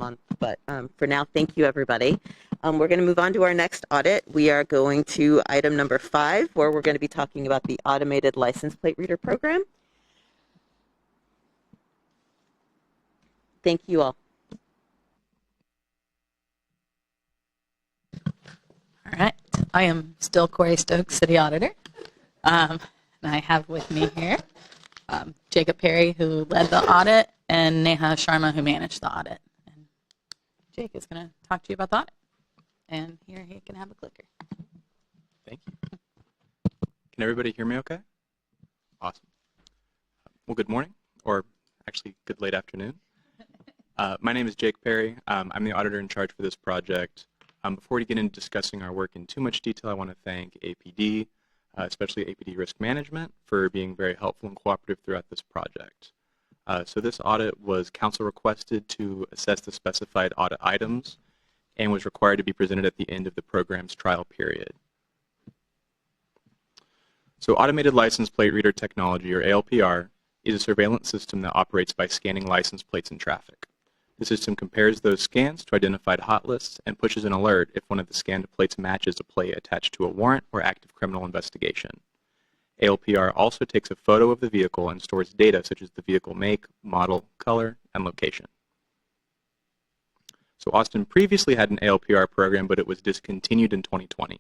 month. But for now, thank you, everybody. We're going to move on to our next audit. We are going to item number 5, where we're going to be talking about the automated license plate reader program. Thank you all. All right. I am still Corey Stokes, City Auditor. And I have with me here Jacob Perry, who led the audit, and Neha Sharma, who managed the audit. And Jake is going to talk to you about the audit. And here he can have a clicker. Thank you. Can everybody hear me okay? Awesome. Well, good morning, or actually good late afternoon. My name is Jake Perry. I'm the auditor in charge for this project. Before we get into discussing our work in too much detail, I want to thank APD, especially APD Risk Management, for being very helpful and cooperative throughout this project. So this audit was council requested to assess the specified audit items and was required to be presented at the end of the program's trial period. So automated license plate reader technology, or ALPR, is a surveillance system that operates by scanning license plates in traffic. The system compares those scans to identified hot lists and pushes an alert if one of the scanned plates matches a plate attached to a warrant or active criminal investigation. ALPR also takes a photo of the vehicle and stores data such as the vehicle make, model, color, and location. So Austin previously had an ALPR program, but it was discontinued in 2020.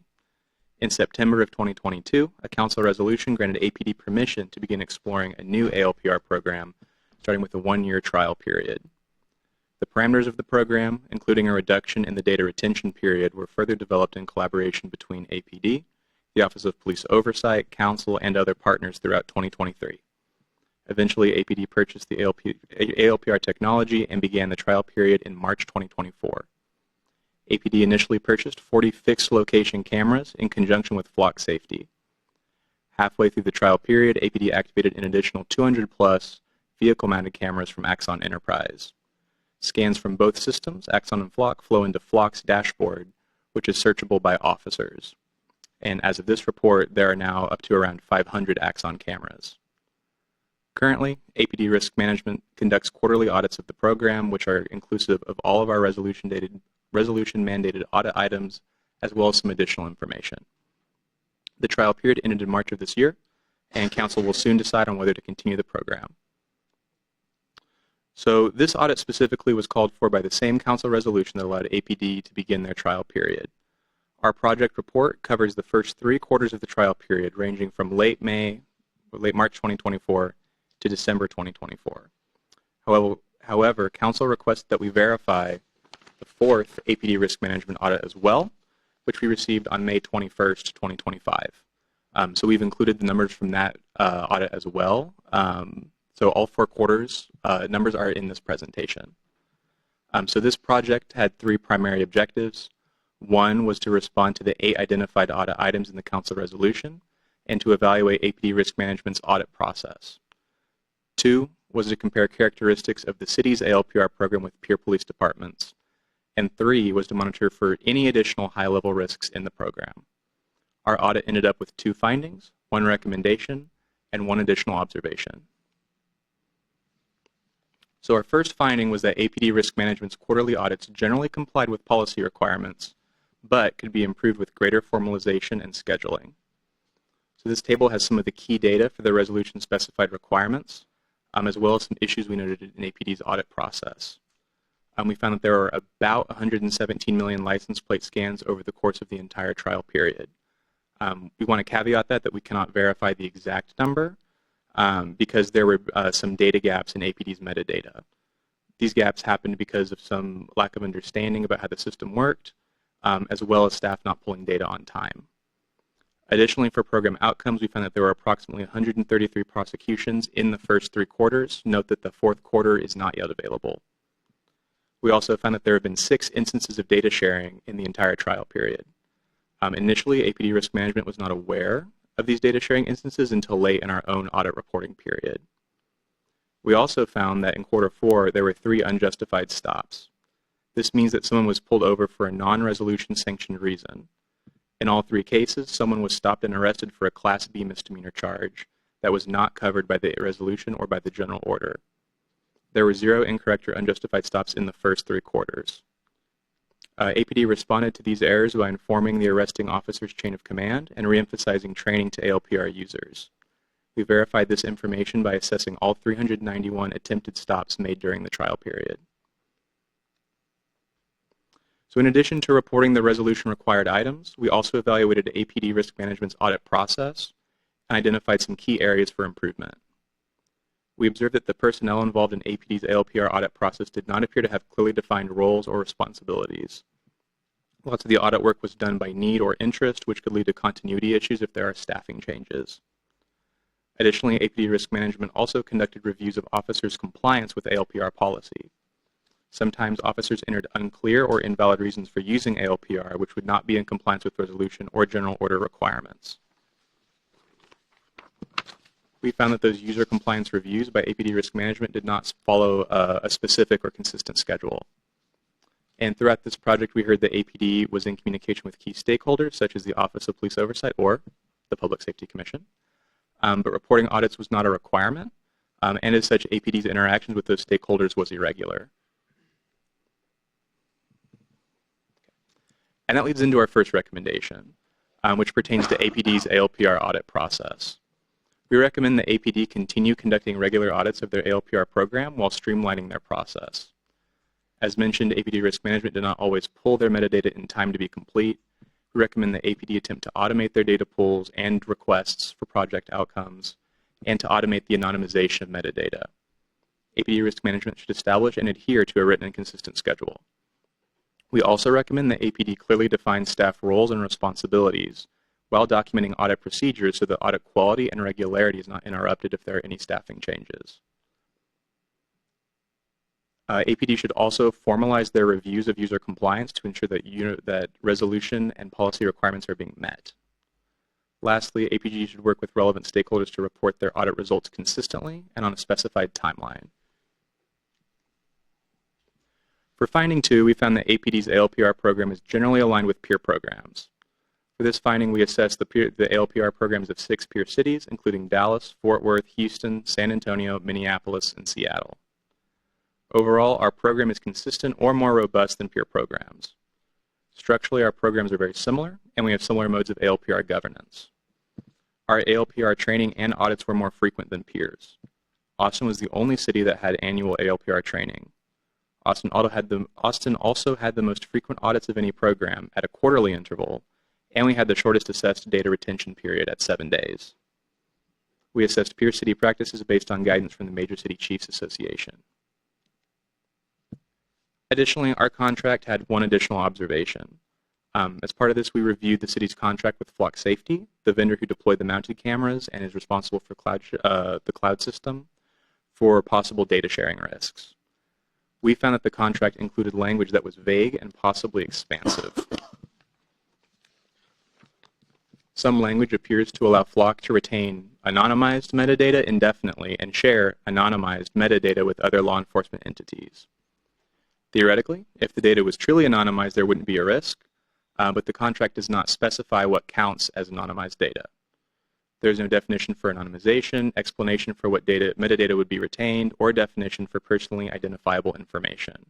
In September of 2022, a council resolution granted APD permission to begin exploring a new ALPR program, starting with a 1-year trial period. The parameters of the program, including a reduction in the data retention period, were further developed in collaboration between APD, the Office of Police Oversight, Council, and other partners throughout 2023. Eventually, APD purchased the ALPR technology and began the trial period in March 2024. APD initially purchased 40 fixed location cameras in conjunction with flock safety. Halfway through the trial period, APD activated an additional 200+ vehicle-mounted cameras from Axon Enterprise. Scans from both systems, Axon and Flock, flow into Flock's dashboard, which is searchable by officers. And as of this report, there are now up to around 500 Axon cameras. Currently, APD Risk Management conducts quarterly audits of the program, which are inclusive of all of our resolution-mandated audit items, as well as some additional information. The trial period ended in March of this year, and Council will soon decide on whether to continue the program. So this audit specifically was called for by the same council resolution that allowed APD to begin their trial period. Our project report covers the first 3 quarters of the trial period, ranging from late March 2024 to December 2024. However, council requested that we verify the 4th APD Risk Management audit as well, which we received on May 21st, 2025. So we've included the numbers from that audit as well. So all 4 quarters numbers are in this presentation. So this project had 3 primary objectives. 1 was to respond to the 8 identified audit items in the council resolution and to evaluate APD Risk Management's audit process. 2 was to compare characteristics of the city's ALPR program with peer police departments. And 3 was to monitor for any additional high-level risks in the program. Our audit ended up with 2 findings, 1 recommendation, and 1 additional observation. So our first finding was that APD Risk Management's quarterly audits generally complied with policy requirements, but could be improved with greater formalization and scheduling. So this table has some of the key data for the resolution-specified requirements, as well as some issues we noted in APD's audit process. We found that there are about 117 million license plate scans over the course of the entire trial period. We want to caveat that we cannot verify the exact number, because there were some data gaps in APD's metadata. These gaps happened because of some lack of understanding about how the system worked, as well as staff not pulling data on time. Additionally, for program outcomes, we found that there were approximately 133 prosecutions in the first 3 quarters. Note that the 4th quarter is not yet available. We also found that there have been 6 instances of data sharing in the entire trial period. Initially, APD Risk Management was not aware of these data sharing instances until late in our own audit reporting period. We also found that in quarter 4, there were 3 unjustified stops. This means that someone was pulled over for a non-resolution sanctioned reason. In all 3 cases, someone was stopped and arrested for a Class B misdemeanor charge that was not covered by the resolution or by the general order. There were 0 incorrect or unjustified stops in the first 3 quarters. APD responded to these errors by informing the arresting officer's chain of command and reemphasizing training to ALPR users. We verified this information by assessing all 391 attempted stops made during the trial period. So in addition to reporting the resolution required items, we also evaluated APD risk management's audit process and identified some key areas for improvement. We observed that the personnel involved in APD's ALPR audit process did not appear to have clearly defined roles or responsibilities. Lots of the audit work was done by need or interest, which could lead to continuity issues if there are staffing changes. Additionally, APD risk management also conducted reviews of officers' compliance with ALPR policy. Sometimes officers entered unclear or invalid reasons for using ALPR, which would not be in compliance with resolution or general order requirements. We found that those user compliance reviews by APD risk management did not follow a specific or consistent schedule. And throughout this project, we heard that APD was in communication with key stakeholders, such as the Office of Police Oversight or the Public Safety Commission. But reporting audits was not a requirement, and as such, APD's interactions with those stakeholders was irregular. And that leads into our first recommendation, which pertains to APD's ALPR audit process. We recommend that APD continue conducting regular audits of their ALPR program while streamlining their process. As mentioned, APD risk management did not always pull their metadata in time to be complete. We recommend that APD attempt to automate their data pulls and requests for project outcomes, and to automate the anonymization of metadata. APD risk management should establish and adhere to a written and consistent schedule. We also recommend that APD clearly define staff roles and responsibilities while documenting audit procedures so that audit quality and regularity is not interrupted if there are any staffing changes. APD should also formalize their reviews of user compliance to ensure that resolution and policy requirements are being met. Lastly, APD should work with relevant stakeholders to report their audit results consistently and on a specified timeline. For finding 2, we found that APD's ALPR program is generally aligned with peer programs. For this finding, we assessed the ALPR programs of 6 peer cities, including Dallas, Fort Worth, Houston, San Antonio, Minneapolis, and Seattle. Overall, our program is consistent or more robust than peer programs. Structurally, our programs are very similar, and we have similar modes of ALPR governance. Our ALPR training and audits were more frequent than peers. Austin was the only city that had annual ALPR training. Austin also had the most frequent audits of any program at a quarterly interval, and we had the shortest assessed data retention period at 7 days. We assessed peer city practices based on guidance from the Major City Chiefs Association. Additionally, our contract had one additional observation. As part of this, we reviewed the city's contract with Flock Safety, the vendor who deployed the mounted cameras and is responsible for the cloud system, for possible data sharing risks. We found that the contract included language that was vague and possibly expansive. Some language appears to allow Flock to retain anonymized metadata indefinitely and share anonymized metadata with other law enforcement entities. Theoretically, if the data was truly anonymized, there wouldn't be a risk, but the contract does not specify what counts as anonymized data. There's no definition for anonymization, explanation for what metadata would be retained, or definition for personally identifiable information.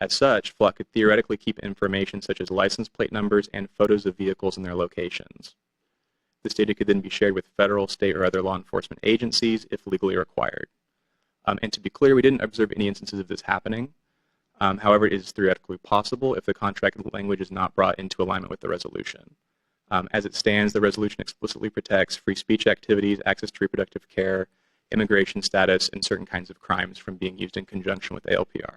As such, Flock could theoretically keep information such as license plate numbers and photos of vehicles and their locations. This data could then be shared with federal, state, or other law enforcement agencies if legally required. And to be clear, we didn't observe any instances of this happening. However, it is theoretically possible if the contract language is not brought into alignment with the resolution. As it stands, the resolution explicitly protects free speech activities, access to reproductive care, immigration status, and certain kinds of crimes from being used in conjunction with ALPR.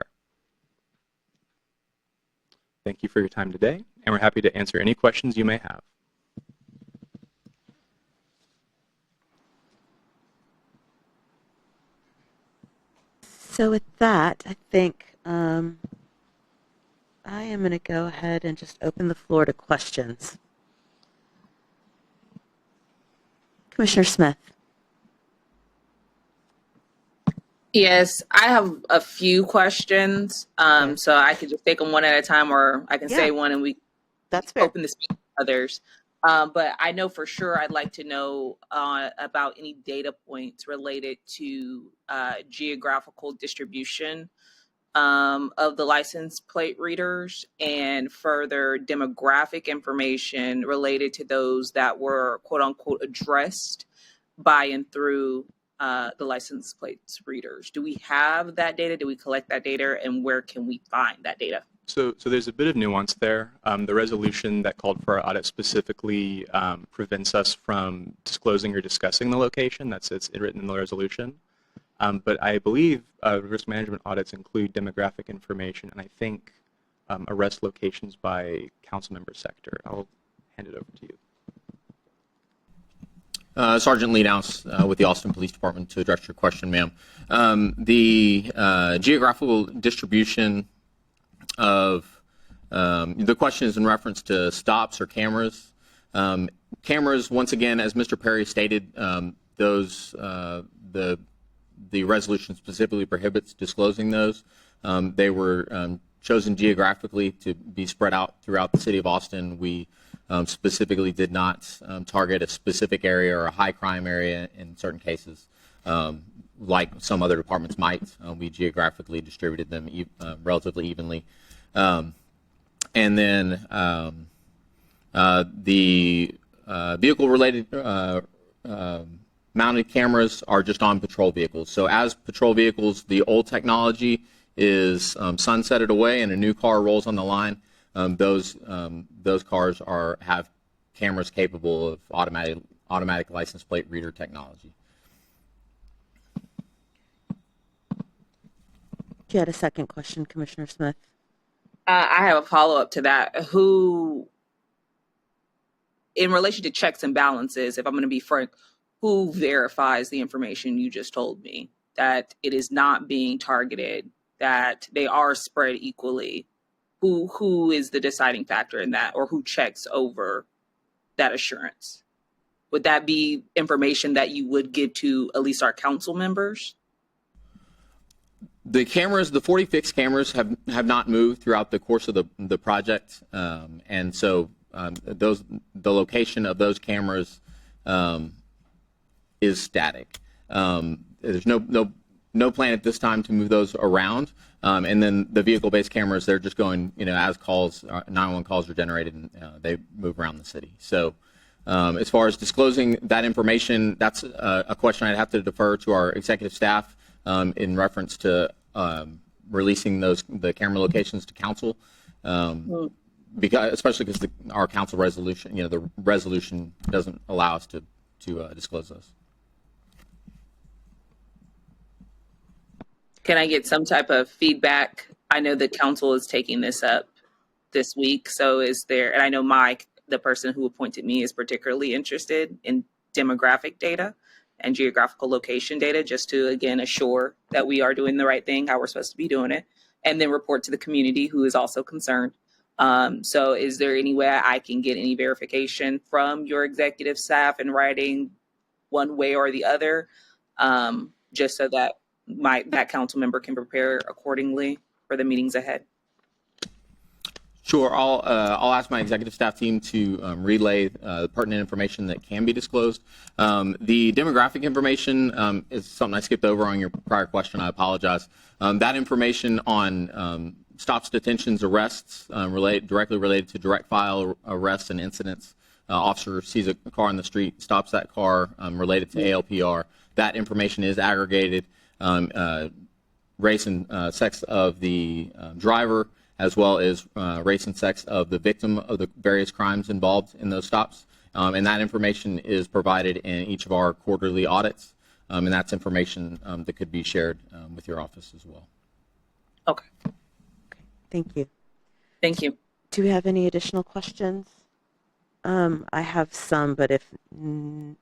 Thank you for your time today, and we're happy to answer any questions you may have. So with that, I think I am going to go ahead and just open the floor to questions. Commissioner Smith. Yes, I have a few questions, so I could just take them one at a time, or I can say one and we That's fair. open the speak to others. But I know for sure I'd like to know about any data points related to geographical distribution of the license plate readers and further demographic information related to those that were quote unquote addressed by and through the license plates readers. Do we have that data? Do we collect that data? And where can we find that data? So there's a bit of nuance there. The resolution that called for our audit specifically prevents us from disclosing or discussing the location. It's written in the resolution. But I believe risk management audits include demographic information, and I think arrest locations by council member sector. I'll hand it over to you. Sergeant Leadhouse with the Austin Police Department to address your question, ma'am. The geographical distribution of the question is in reference to stops or cameras. Cameras, once again, as Mr. Perry stated, those the resolution specifically prohibits disclosing those. They were chosen geographically to be spread out throughout the city of Austin. We specifically did not target a specific area or a high crime area in certain cases, like some other departments might. We geographically distributed them relatively evenly. And then the vehicle-related mounted cameras are just on patrol vehicles. So as patrol vehicles, the old technology is sunsetted away and a new car rolls on the line. Those cars have cameras capable of automatic license plate reader technology. You had a second question, Commissioner Smith. I have a follow-up to that. Who, in relation to checks and balances, if I'm going to be frank, who verifies the information you just told me, that it is not being targeted, that they are spread equally? Who is the deciding factor in that, or who checks over that assurance? Would that be information that you would give to at least our council members? The cameras, the 40 fixed cameras have not moved throughout the course of the project, and so the location of those cameras is static. There's no plan at this time to move those around, and then the vehicle-based cameras, they're just going, as calls, 911 calls are generated, and they move around the city. So as far as disclosing that information, that's a question I'd have to defer to our executive staff in reference to releasing the camera locations to council, especially because our council resolution, the resolution doesn't allow us to disclose those. Can I get some type of feedback? I know the council is taking this up this week. So is there, and I know Mike, the person who appointed me, is particularly interested in demographic data and geographical location data, just to, again, assure that we are doing the right thing, how we're supposed to be doing it, and then report to the community who is also concerned. So is there any way I can get any verification from your executive staff in writing one way or the other, just so that that council member can prepare accordingly for the meetings ahead? Sure. I'll ask my executive staff team to relay pertinent information that can be disclosed. The demographic information is something I skipped over on your prior question. I apologize. That information on stops, detentions, arrests directly related to direct file arrests and incidents. Officer sees a car on the street, stops that car related to ALPR. That information is aggregated. Race and sex of the driver, as well as race and sex of the victim of the various crimes involved in those stops. And that information is provided in each of our quarterly audits. And that's information that could be shared with your office as well. Okay. Thank you. Thank you. Do we have any additional questions? I have some, but if,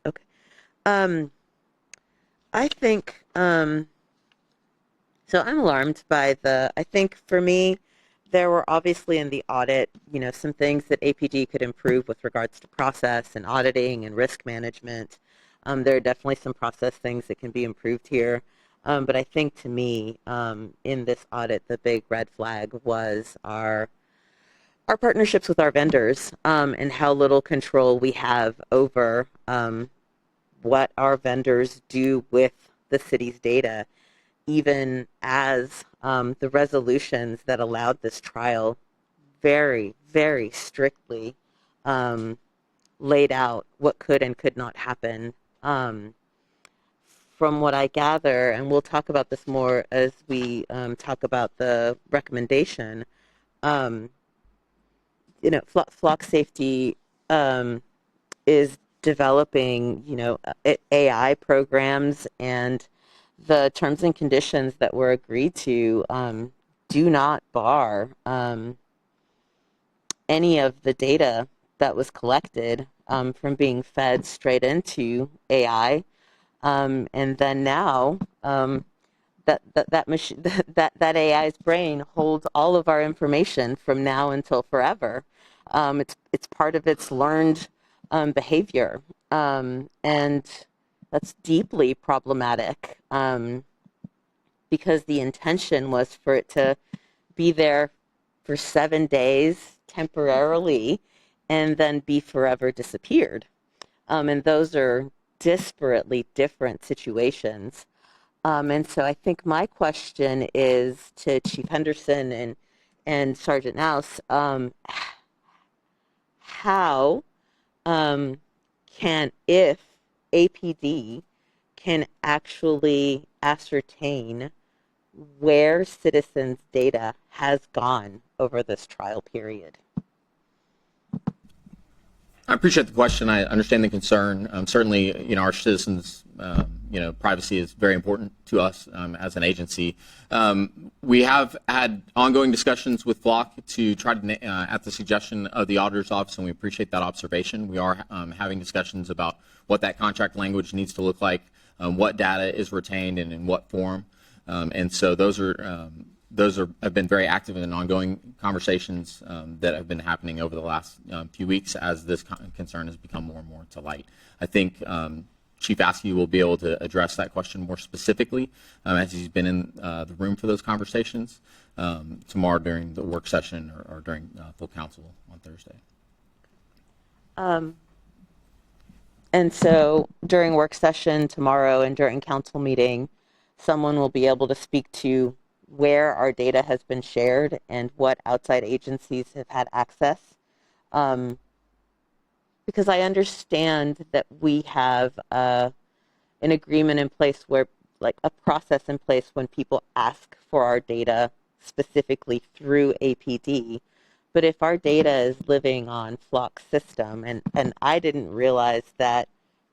okay. I think, so I'm alarmed by I think for me, there were obviously in the audit, some things that APD could improve with regards to process and auditing and risk management. There are definitely some process things that can be improved here. But I think to me, in this audit, the big red flag was our our partnerships with our vendors, and how little control we have over what our vendors do with the city's data, even as the resolutions that allowed this trial very, very strictly laid out what could and could not happen. From what I gather, and we'll talk about this more as we talk about the recommendation, flock safety is developing, AI programs, and the terms and conditions that were agreed to do not bar any of the data that was collected from being fed straight into AI, and then now that machine, that AI's brain holds all of our information from now until forever. It's part of its learned behavior, and that's deeply problematic because the intention was for it to be there for 7 days temporarily and then be forever disappeared. And those are disparately different situations. And so I think my question is to Chief Henderson and Sergeant Nouse, how if APD can actually ascertain where citizens' data has gone over this trial period? I appreciate the question. I understand the concern. Certainly, our citizens, privacy is very important to us as an agency. We have had ongoing discussions with Flock to try to, at the suggestion of the Auditor's Office, and we appreciate that observation. We are having discussions about what that contract language needs to look like, what data is retained and in what form. And so those have been very active and ongoing conversations that have been happening over the last few weeks as this concern has become more and more to light. I think Chief Askew will be able to address that question more specifically as he's been in the room for those conversations tomorrow during the work session or during full council on Thursday. And so during work session tomorrow and during council meeting, someone will be able to speak to where our data has been shared and what outside agencies have had access. Because I understand that we have an agreement in place where, like a process in place when people ask for our data specifically through APD. But if our data is living on Flock's system, and I didn't realize that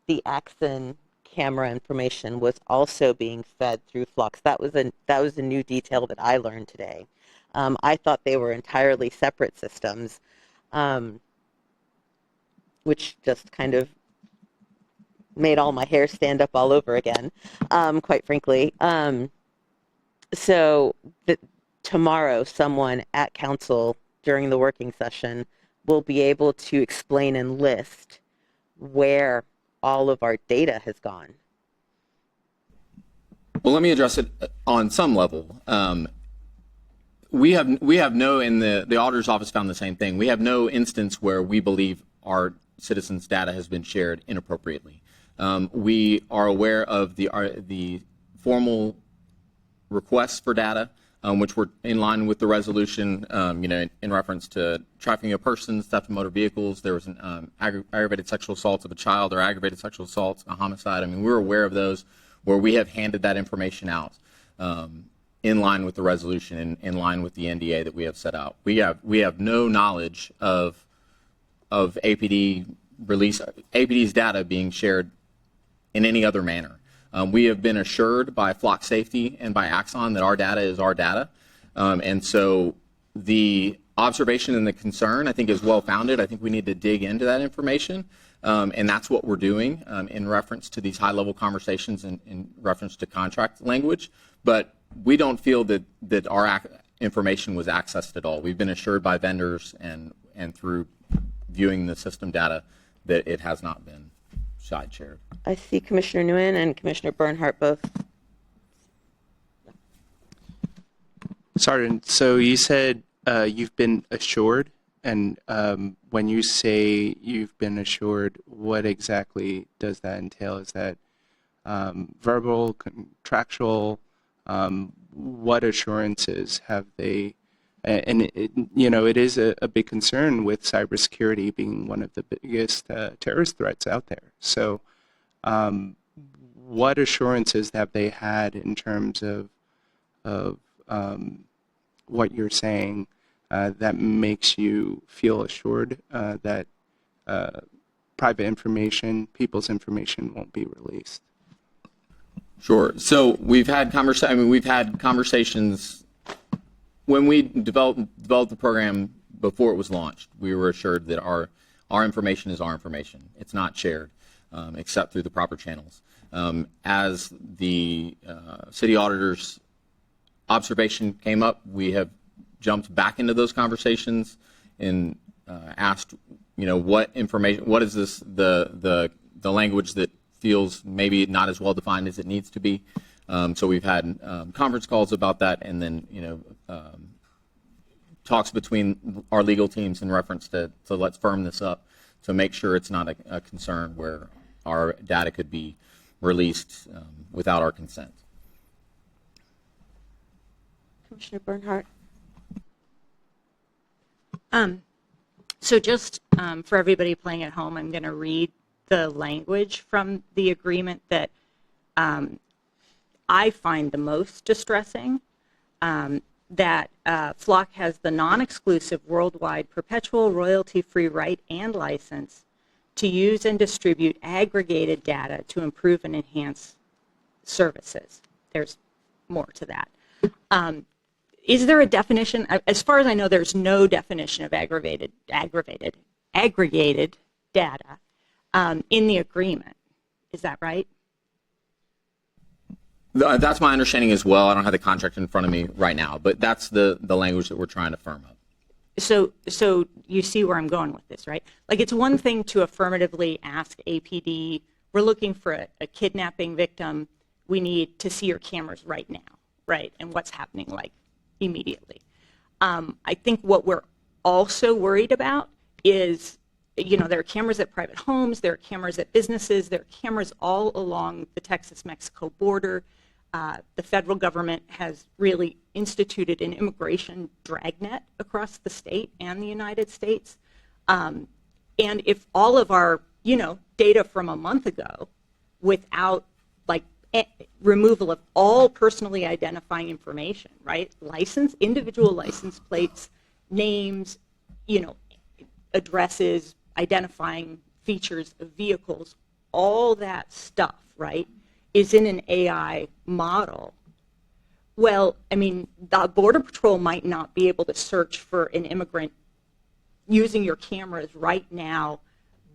the Axon camera information was also being fed through Flux. That was a new detail that I learned today. I thought they were entirely separate systems, which just kind of made all my hair stand up all over again, quite frankly. So tomorrow, someone at council during the working session will be able to explain and list where all of our data has gone. Well, let me address it on some level. We have no, and the auditor's office found the same thing. We have no instance where we believe our citizens' data has been shared inappropriately. We are aware of the formal requests for data, which were in line with the resolution, in reference to trafficking of persons, theft of motor vehicles. There was an aggravated sexual assault of a child or aggravated sexual assault, a homicide. I mean, we're aware of those where we have handed that information out in line with the resolution and in line with the NDA that we have set out. We have no knowledge of APD's data being shared in any other manner. We have been assured by Flock Safety and by Axon that our data is our data. And so the observation and the concern, I think, is well-founded. I think we need to dig into that information. And that's what we're doing in reference to these high-level conversations and in reference to contract language. But we don't feel that our information was accessed at all. We've been assured by vendors and through viewing the system data that it has not been side shared. I see Commissioner Nguyen and Commissioner Bernhardt both. Sergeant, so you said you've been assured. And when you say you've been assured, what exactly does that entail? Is that verbal, contractual? What assurances have they? And it is a big concern with cybersecurity being one of the biggest terrorist threats out there. So, what assurances have they had in terms of what you're saying that makes you feel assured that private information, people's information, won't be released? Sure. So we've had conversations when we developed the program before it was launched. We were assured that our information is our information. It's not shared except through the proper channels. As the city auditor's observation came up, we have jumped back into those conversations and asked, what information, what is this, the language that feels maybe not as well defined as it needs to be. So we've had conference calls about that, and then talks between our legal teams in reference to let's firm this up to make sure it's not a concern where our data could be released without our consent. Commissioner Bernhardt. So just for everybody playing at home, I'm going to read the language from the agreement that I find the most distressing, that FLOC has the non-exclusive worldwide perpetual royalty-free right and license to use and distribute aggregated data to improve and enhance services. There's more to that. Is there a definition? As far as I know, there's no definition of aggregated data in the agreement. Is that right? That's my understanding as well. I don't have the contract in front of me right now, but that's the language that we're trying to firm up. So you see where I'm going with this, right? Like, it's one thing to affirmatively ask APD, we're looking for a kidnapping victim. We need to see your cameras right now, right? And what's happening, like, immediately. I think what we're also worried about is, there are cameras at private homes, there are cameras at businesses, there are cameras all along the Texas-Mexico border. The federal government has really instituted an immigration dragnet across the state and the United States. And if all of our, data from a month ago, without removal of all personally identifying information, right? Individual license plates, names, addresses, identifying features of vehicles, all that stuff, right, is in an AI model. Well, I mean, the Border Patrol might not be able to search for an immigrant using your cameras right now,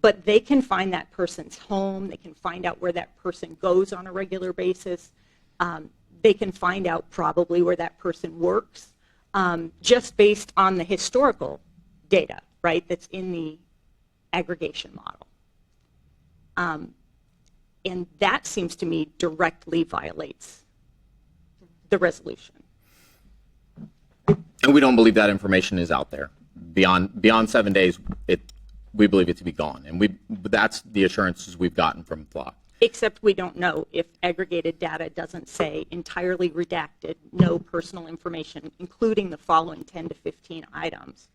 but they can find that person's home. They can find out where that person goes on a regular basis. They can find out probably where that person works, just based on the historical data, right, that's in the aggregation model. And that seems to me directly violates the resolution. And we don't believe that information is out there. Beyond 7 days, we believe it to be gone. And that's the assurances we've gotten from FLOC. Except we don't know if aggregated data doesn't say entirely redacted, no personal information, including the following 10 to 15 items.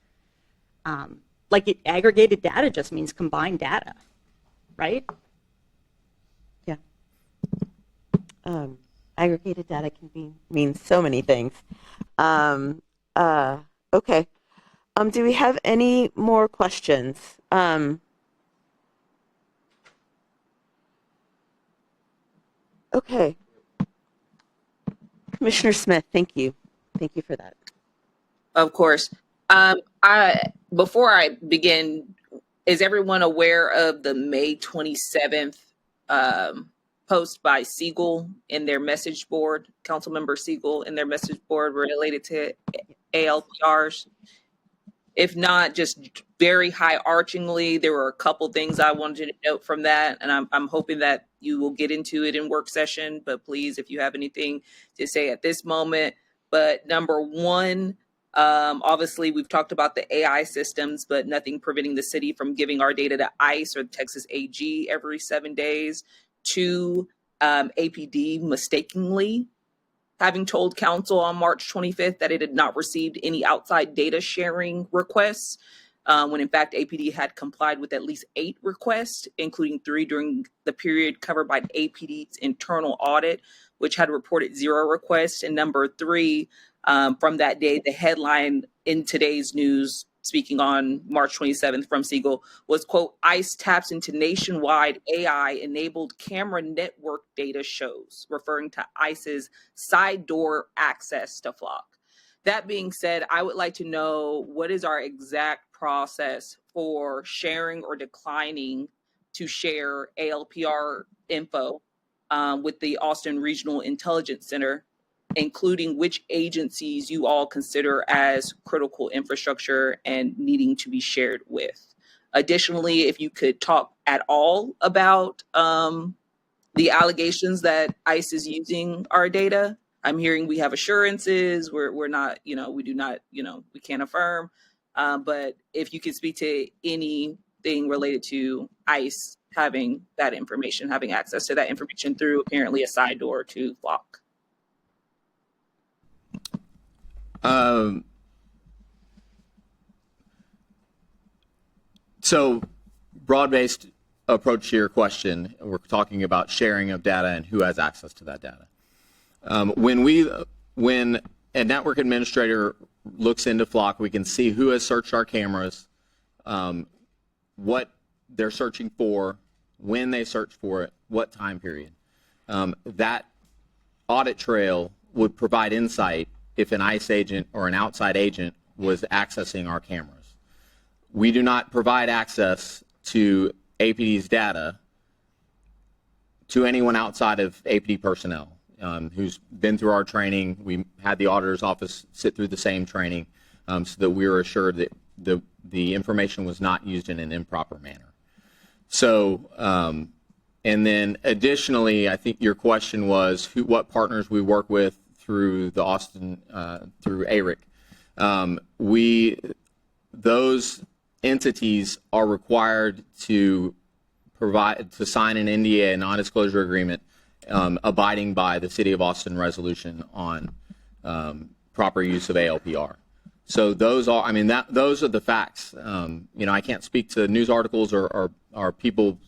Aggregated data just means combined data, right? Yeah. Aggregated data can mean so many things. Okay. Do we have any more questions? Okay. Commissioner Smith, thank you. Thank you for that. Of course. Before I begin, is everyone aware of the May 27th post by Siegel in their message board, Councilmember Siegel in their message board related to ALPRs? If not, just very high-archingly, there were a couple things I wanted you to note from that, and I'm hoping that you will get into it in work session, but please, if you have anything to say at this moment. But number one, Obviously, we've talked about the AI systems, but nothing preventing the city from giving our data to ICE or Texas AG every 7 days. Two, APD mistakenly having told council on March 25th that it had not received any outside data sharing requests, when in fact APD had complied with at least 8 requests, including 3 during the period covered by APD's internal audit, which had reported 0 requests. And number 3, from that day, the headline in today's news, speaking on March 27th from Siegel, was, quote, ICE taps into nationwide AI-enabled camera network data shows, referring to ICE's side door access to Flock. That being said, I would like to know what is our exact process for sharing or declining to share ALPR info with the Austin Regional Intelligence Center, including which agencies you all consider as critical infrastructure and needing to be shared with. Additionally, if you could talk at all about the allegations that ICE is using our data. I'm hearing we have assurances, we're not, we do not, we can't affirm. But if you could speak to anything related to ICE having that information, having access to that information through apparently a side door to Flock. So broad-based approach to your question, we're talking about sharing of data and who has access to that data. When a network administrator looks into Flock, we can see who has searched our cameras, what they're searching for, when they search for it, what time period. That audit trail would provide insight if an ICE agent or an outside agent was accessing our cameras. We do not provide access to APD's data to anyone outside of APD personnel who's been through our training. We had the auditor's office sit through the same training so that we were assured that the information was not used in an improper manner. So, and then additionally, I think your question was what partners we work with through the Austin, through ARIC. Those entities are required to sign an NDA, a non-disclosure agreement, abiding by the City of Austin resolution on proper use of ALPR. So those are, those are the facts. I can't speak to news articles or people,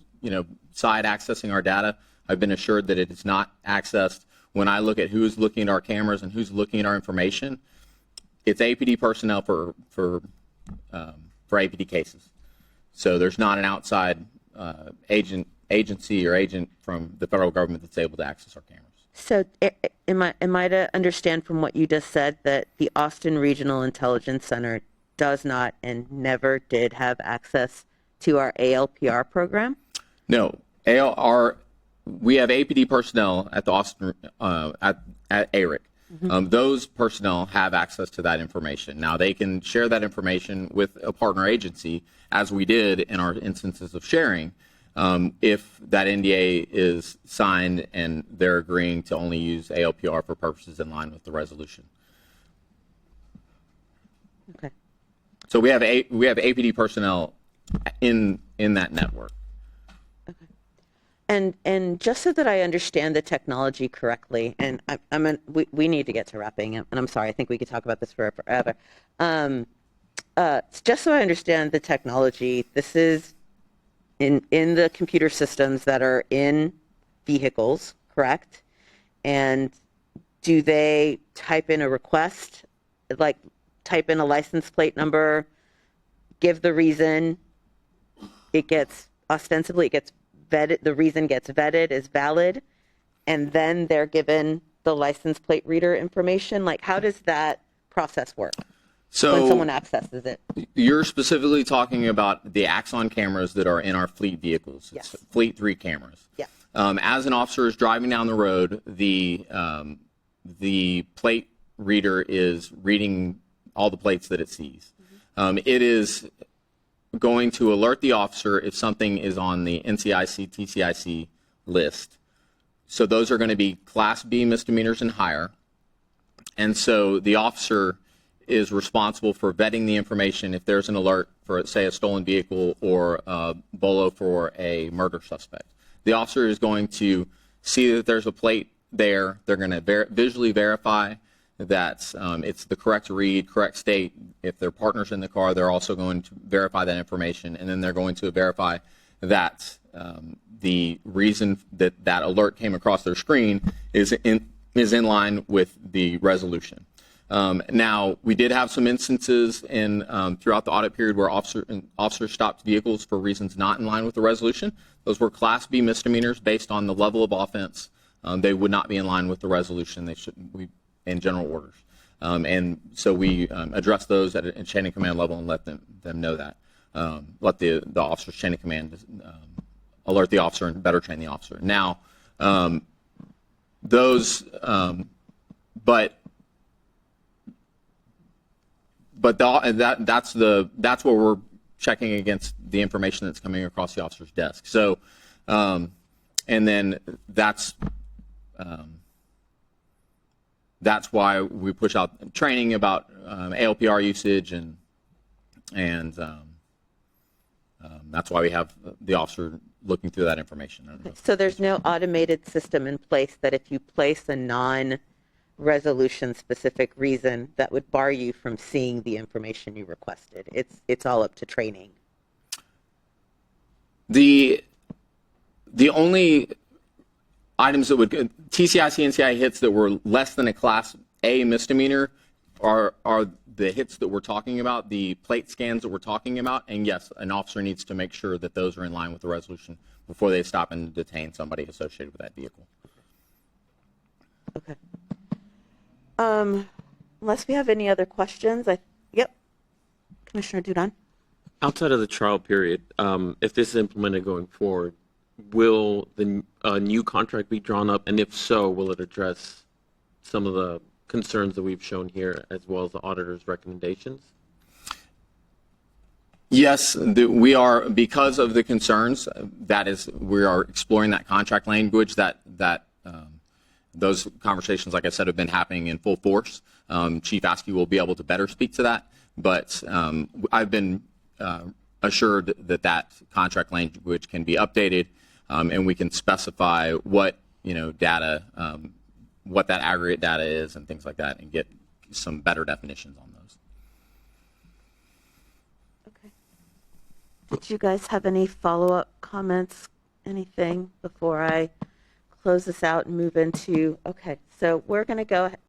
side accessing our data. I've been assured that it is not accessed. When I look at who's looking at our cameras and who's looking at our information, it's APD personnel for APD cases. So there's not an outside agency or agent from the federal government that's able to access our cameras. So am I to understand from what you just said that the Austin Regional Intelligence Center does not and never did have access to our ALPR program? No. We have APD personnel at the Austin at ARIC. Mm-hmm. Those personnel have access to that information. Now, they can share that information with a partner agency, as we did in our instances of sharing, if that NDA is signed and they're agreeing to only use ALPR for purposes in line with the resolution. Okay. So we have APD personnel in that network. And just so that I understand the technology correctly, and we need to get to wrapping up, and I'm sorry, I think we could talk about this forever. Just so I understand the technology, this is in the computer systems that are in vehicles, correct? And do they type in a request, like type in a license plate number, give the reason, it gets vetted, the reason gets vetted is valid, and then they're given the license plate reader information? Like, how does that process work when someone accesses it? You're specifically talking about the Axon cameras that are in our fleet vehicles. Yes. It's Fleet 3 cameras. Yeah. As an officer is driving down the road, the plate reader is reading all the plates that it sees. Mm-hmm. It is going to alert the officer if something is on the NCIC, TCIC list. So those are going to be Class B misdemeanors and higher. And so the officer is responsible for vetting the information if there's an alert for, say, a stolen vehicle or a BOLO for a murder suspect. The officer is going to see that there's a plate there. They're going to visually verify that it's the correct read, correct state. If their partner's in the car, they're also going to verify that information, and then they're going to verify that the reason that that alert came across their screen is in line with the resolution. Now, we did have some instances throughout the audit period where officers stopped vehicles for reasons not in line with the resolution. Those were Class B misdemeanors based on the level of offense. They would not be in line with the resolution. They shouldn't be in general orders. And so we addressed those at a chain of command level and let them know that. Let the officer's chain of command alert the officer and better train the officer. Now, that's what we're checking against the information that's coming across the officer's desk. So, and then that's why we push out training about ALPR usage, and that's why we have the officer looking through that information. So there's no automated system in place that if you place a non-resolution specific reason that would bar you from seeing the information you requested. It's all up to training. The only items that would TCI, CNCI hits that were less than a Class A misdemeanor are the hits that we're talking about, the plate scans that we're talking about, and yes, an officer needs to make sure that those are in line with the resolution before they stop and detain somebody associated with that vehicle. Okay. Unless we have any other questions, yep. Commissioner Dudon. Outside of the trial period, if this is implemented going forward, will the new contract be drawn up? And if so, will it address some of the concerns that we've shown here, as well as the auditor's recommendations? Yes, we are, because of the concerns, we are exploring that contract language that those conversations, like I said, have been happening in full force. Chief Askey will be able to better speak to that, but I've been assured that contract language can be updated, and we can specify what data, what that aggregate data is, and things like that, and get some better definitions on those. Okay. Did you guys have any follow-up comments, anything before I close this out and move into? Okay, so we're going to go